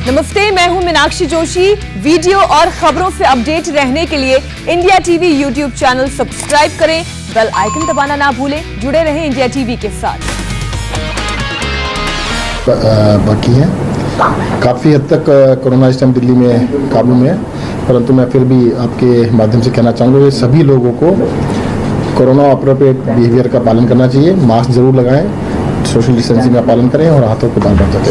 नमस्ते, मैं हूं मीनाक्षी जोशी। वीडियो और खबरों से अपडेट रहने के लिए India TV YouTube channel subscribe करें, बेल आइकन दबाना ना भूलें। जुड़े रहें इंडिया टीवी के साथ। बाकी है काफ़ी हद तक कोरोना इस टाइम दिल्ली में काबू में है, परंतु मैं फिर भी आपके माध्यम से कहना चाहूँगा कि सभी लोगों को कोरोना अप्रोप्रिएट बिहेवियर का पालन करना चाहिए। मास्क जरूर लगाएं, सोशल डिस्टेंसिंग का पालन करें और हाथों को बार-बार धोएं।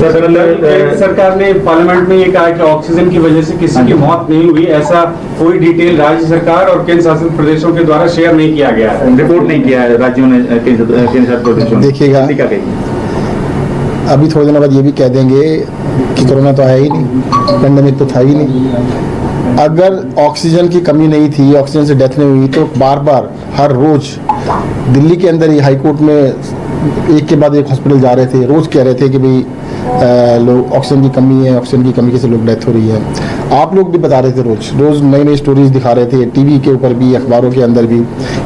सरकार ने पार्लियामेंट में ये कहा कि ऑक्सीजन की वजह से किसी की मौत नहीं हुई, ऐसा कोई डिटेल राज्य सरकार और केंद्र शासित प्रदेशों के द्वारा शेयर नहीं किया गया है, रिपोर्ट नहीं किया है राज्यों ने, केंद्र शासित प्रदेशों ने। देखिएगा, अभी थोड़े दिनों बाद ये भी कह देंगे कि कोरोना तो आया ही नहीं, पेंडेमिक तो था ही नहीं। अगर ऑक्सीजन की कमी नहीं थी, ऑक्सीजन से डेथ नहीं हुई, तो बार बार हर रोज दिल्ली के अंदर ही हाई कोर्ट में एक के बाद एक हॉस्पिटल जा रहे थे, रोज कह रहे थे कि भाई लोग ऑक्सीजन की कमी है, ऑक्सीजन की कमी से लोग डेथ हो रही है। आप लोग भी बता रहे थे, रोज रोज नई नई स्टोरीज दिखा रहे थे, टीवी के ऊपर भी, अखबारों के अंदर भी,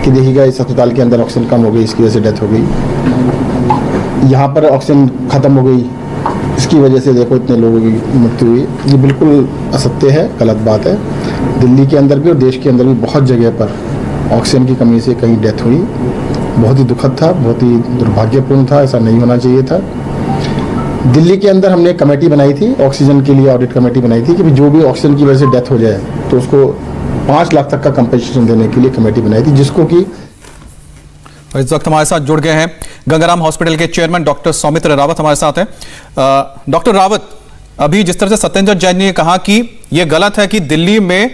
कि देखिएगा इस अस्पताल के अंदर ऑक्सीजन कम हो गई, इसकी वजह से डेथ हो गई, यहाँ पर ऑक्सीजन खत्म हो गई, इसकी वजह से देखो इतने लोगों की मृत्यु हुई। ये बिल्कुल असत्य है, गलत बात है। दिल्ली के अंदर भी और देश के अंदर भी बहुत जगह पर ऑक्सीजन की कमी से कहीं डेथ हुई। बहुत ही दुखद था, बहुत ही दुर्भाग्यपूर्ण था, ऐसा नहीं होना चाहिए था। दिल्ली के अंदर हमने एक कमेटी बनाई थी, ऑक्सीजन के लिए ऑडिट कमेटी बनाई थी कि जो भी ऑक्सीजन की वजह से डेथ हो जाए तो उसको 5 लाख तक का कंपनसेशन देने के लिए कमेटी बनाई थी, जिसको कि और इस वक्त हमारे साथ जुड़ गए हैं गंगाराम हॉस्पिटल के चेयरमैन डॉक्टर सौमित्र रावत हमारे साथ हैं। डॉक्टर रावत, अभी जिस तरह से सत्येंद्र जैन ने कहा कि यह गलत है कि दिल्ली में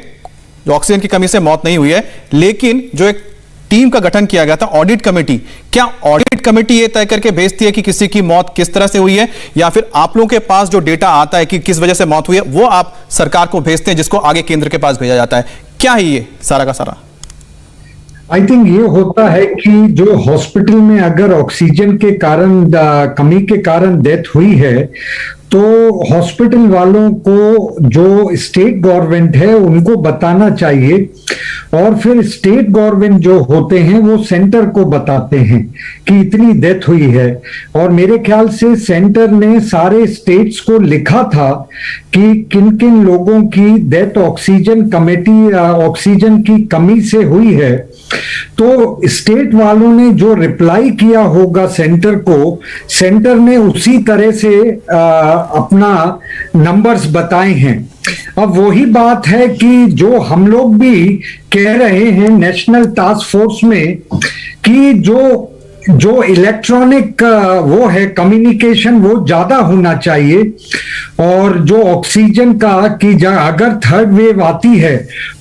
ऑक्सीजन की कमी से मौत नहीं हुई है, लेकिन जो एक टीम का गठन किया गया था ऑडिट कमेटी, क्या ऑडिट कमेटी यह तय करके भेजती है कि किसी की मौत किस तरह से हुई है, या फिर आप लोगों के पास जो डेटा आता है कि किस वजह से मौत हुई है वो आप सरकार को भेजते हैं, जिसको आगे केंद्र के पास भेजा जाता है? क्या है ये सारा का सारा? आई थिंक ये होता है कि जो हॉस्पिटल में अगर ऑक्सीजन के कारण कमी के कारण डेथ हुई है, तो हॉस्पिटल वालों को जो स्टेट गवर्नमेंट है उनको बताना चाहिए, और फिर स्टेट गवर्नमेंट जो होते हैं वो सेंटर को बताते हैं कि इतनी डेथ हुई है। और मेरे ख्याल से सेंटर ने सारे स्टेट्स को लिखा था कि किन किन लोगों की डेथ ऑक्सीजन की कमी से हुई है। तो स्टेट वालों ने जो रिप्लाई किया होगा सेंटर को, सेंटर ने उसी तरह से अपना नंबर्स बताए हैं। अब वही बात है कि जो हम लोग भी कह रहे हैं नेशनल टास्क फोर्स में कि जो इलेक्ट्रॉनिक वो है कम्युनिकेशन वो ज्यादा होना चाहिए, और जो ऑक्सीजन का कि अगर थर्ड वेव आती है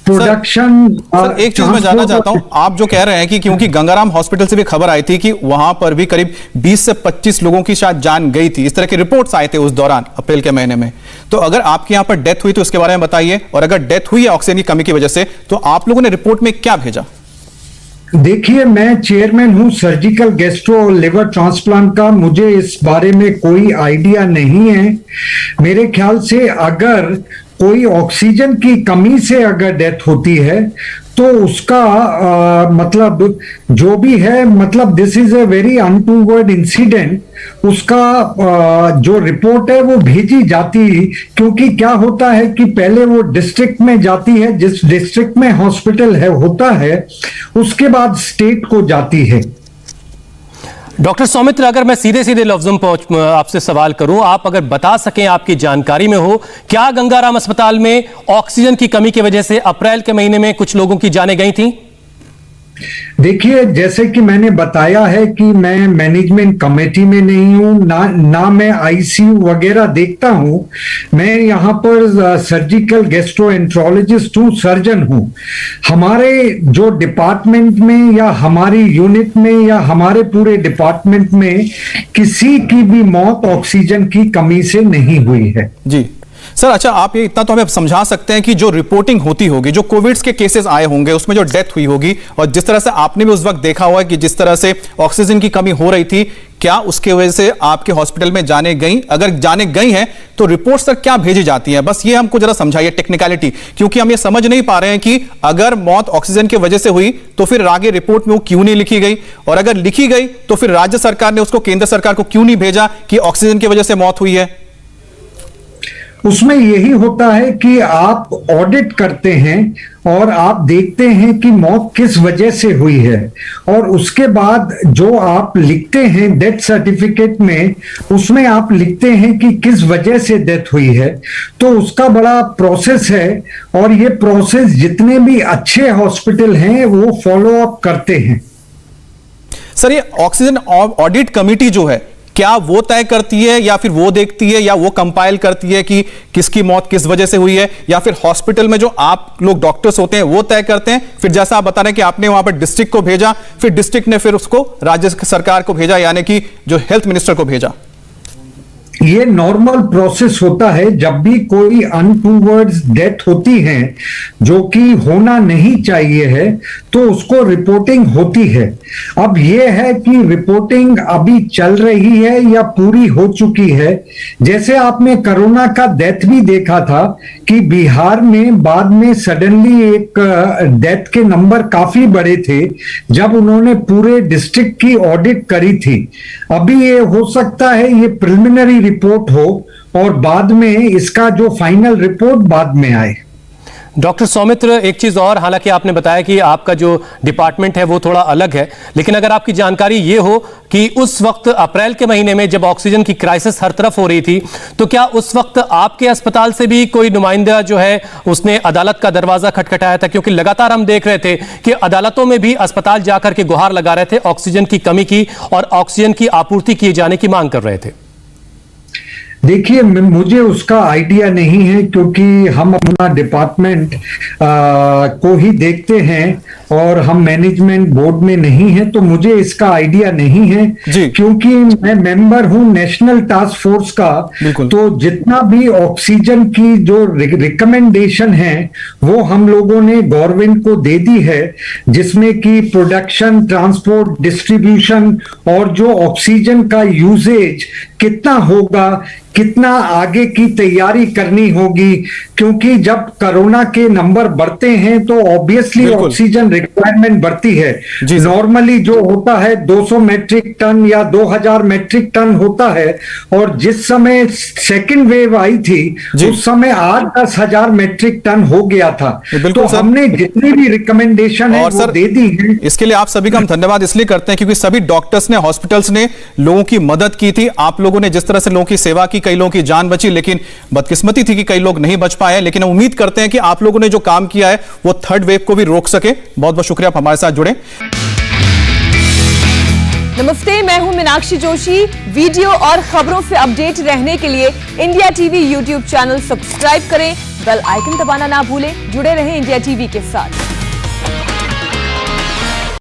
प्रोडक्शन। सर, एक चीज मैं जानना चाहता हूं, आप जो कह रहे हैं कि क्योंकि गंगाराम हॉस्पिटल से भी खबर आई थी कि वहां पर भी करीब 20 से 25 लोगों की शायद जान गई थी, इस तरह के रिपोर्ट्स आए थे उस दौरान अप्रैल के महीने में, तो अगर आपके यहां पर डेथ हुई तो उसके बारे में बताइए, और अगर डेथ हुई है ऑक्सीजन की कमी की वजह से तो आप लोगों ने रिपोर्ट में क्या भेजा? देखिए, मैं चेयरमैन हूं सर्जिकल गैस्ट्रो और लिवर ट्रांसप्लांट का, मुझे इस बारे में कोई आइडिया नहीं है। मेरे ख्याल से अगर कोई ऑक्सीजन की कमी से अगर डेथ होती है तो उसका मतलब जो भी है, मतलब this is a very untoward incident, उसका जो रिपोर्ट है वो भेजी जाती, क्योंकि क्या होता है कि पहले वो डिस्ट्रिक्ट में जाती है, जिस डिस्ट्रिक्ट में हॉस्पिटल है होता है, उसके बाद स्टेट को जाती है। डॉक्टर सौमित्र, अगर मैं सीधे सीधे लफ्जों में आपसे सवाल करूं, आप अगर बता सकें, आपकी जानकारी में हो, क्या गंगाराम अस्पताल में ऑक्सीजन की कमी की वजह से अप्रैल के महीने में कुछ लोगों की जानें गई थी? देखिए, जैसे कि मैंने बताया है कि मैं मैनेजमेंट कमेटी में नहीं हूं, ना मैं आईसीयू वगैरह देखता हूं। मैं यहां पर सर्जिकल गैस्ट्रोएंट्रोलॉजिस्ट हूं, सर्जन हूं। हमारे जो डिपार्टमेंट में या हमारी यूनिट में या हमारे पूरे डिपार्टमेंट में किसी की भी मौत ऑक्सीजन की कमी से नहीं हुई है। जी सर, अच्छा, आप ये इतना तो हमें समझा सकते हैं कि जो रिपोर्टिंग होती होगी, जो कोविड के केसेस आए होंगे उसमें जो डेथ हुई होगी, और जिस तरह से आपने भी उस वक्त देखा हुआ है कि जिस तरह से ऑक्सीजन की कमी हो रही थी, क्या उसके वजह से आपके हॉस्पिटल में जाने गई? अगर जाने गई हैं तो रिपोर्ट सर क्या भेजी जाती है? बस ये हमको जरा समझाइए टेक्निकलिटी, क्योंकि हम ये समझ नहीं पा रहे हैं कि अगर मौत ऑक्सीजन की वजह से हुई तो फिर आगे रिपोर्ट में वो क्यों नहीं लिखी गई, और अगर लिखी गई तो फिर राज्य सरकार ने उसको केंद्र सरकार को क्यों नहीं भेजा कि ऑक्सीजन की वजह से मौत हुई है? उसमें यही होता है कि आप ऑडिट करते हैं और आप देखते हैं कि मौत किस वजह से हुई है, और उसके बाद जो आप लिखते हैं डेथ सर्टिफिकेट में, उसमें आप लिखते हैं कि किस वजह से डेथ हुई है। तो उसका बड़ा प्रोसेस है, और ये प्रोसेस जितने भी अच्छे हॉस्पिटल हैं वो फॉलो अप करते हैं। सर, ये ऑक्सीजन ऑडिट कमेटी जो है, क्या वो तय करती है या फिर वो देखती है या वो कंपाइल करती है कि किसकी मौत किस वजह से हुई है, या फिर हॉस्पिटल में जो आप लोग डॉक्टर्स होते हैं वो तय करते हैं? फिर जैसा आप बता रहे हैं कि आपने वहां पर डिस्ट्रिक्ट को भेजा, फिर डिस्ट्रिक्ट ने फिर उसको राज्य सरकार को भेजा, यानी कि जो हेल्थ मिनिस्टर को भेजा। ये नॉर्मल प्रोसेस होता है जब भी कोई अनटूवर्ड्स डेथ होती है जो कि होना नहीं चाहिए है, तो उसको रिपोर्टिंग होती है। अब ये है कि रिपोर्टिंग अभी चल रही है या पूरी हो चुकी है। जैसे आपने कोरोना का डेथ भी देखा था कि बिहार में बाद में सडनली एक डेथ के नंबर काफी बड़े थे जब उन्होंने पूरे डिस्ट्रिक्ट की ऑडिट करी थी। अभी ये हो सकता है ये प्रिलिमिनरी रिपोर्ट हो और बाद में इसका जो फाइनल रिपोर्ट बाद में आए। डॉक्टर सौमित्र, एक चीज और, हालांकि आपने बताया कि आपका जो डिपार्टमेंट है वो थोड़ा अलग है, लेकिन अगर आपकी जानकारी ये हो कि उस वक्त अप्रैल के महीने में जब ऑक्सीजन की क्राइसिस हर तरफ हो रही थी, तो क्या उस वक्त आपके अस्पताल से भी कोई नुमाइंदा जो है उसने अदालत का दरवाजा खटखटाया था? क्योंकि लगातार हम देख रहे थे कि अदालतों में भी अस्पताल जाकर के गुहार लगा रहे थे ऑक्सीजन की कमी की और ऑक्सीजन की आपूर्ति किए जाने की मांग कर रहे थे। देखिए, मुझे उसका आइडिया नहीं है क्योंकि हम अपना डिपार्टमेंट को ही देखते हैं और हम मैनेजमेंट बोर्ड में नहीं है, तो मुझे इसका आइडिया नहीं है क्योंकि मैं मेंबर हूं नेशनल टास्क फोर्स का। तो जितना भी ऑक्सीजन की जो रिकमेंडेशन है वो हम लोगों ने गवर्नमेंट को दे दी है, जिसमें कि प्रोडक्शन, ट्रांसपोर्ट, डिस्ट्रीब्यूशन और जो ऑक्सीजन का यूजेज कितना होगा, कितना आगे की तैयारी करनी होगी, क्योंकि जब कोरोना के नंबर बढ़ते हैं तो ऑब्वियसली ऑक्सीजन रिक्वायरमेंट बढ़ती है। नॉर्मली जो होता है 200 मैट्रिक टन या 2000 मैट्रिक टन होता है, और जिस समय सेकंड वेव आई थी उस समय 8-10 हजार मैट्रिक टन हो गया था। तो हमने जितनी भी रिकमेंडेशन है वो दे दी है। इसके लिए आप सभी का हम धन्यवाद इसलिए करते हैं क्योंकि सभी डॉक्टर्स ने, हॉस्पिटल्स ने लोगों की मदद की थी। आप लोगों ने जिस तरह से लोगों की सेवा की, कई लोगों की जान बची, लेकिन बदकिस्मती थी कि कई लोग नहीं बच पाए। लेकिन हम उम्मीद करते हैं कि आप लोगों ने जो काम किया है वो थर्ड वेव को भी रोक सके। बहुत बहुत शुक्रिया आप हमारे साथ जुड़े। नमस्ते, मैं हूं मीनाक्षी जोशी। वीडियो और खबरों से अपडेट रहने के लिए India TV YouTube channel subscribe करें, बेल आइकन दबाना ना भूलें। जुड़े रहें इंडिया टीवी के साथ।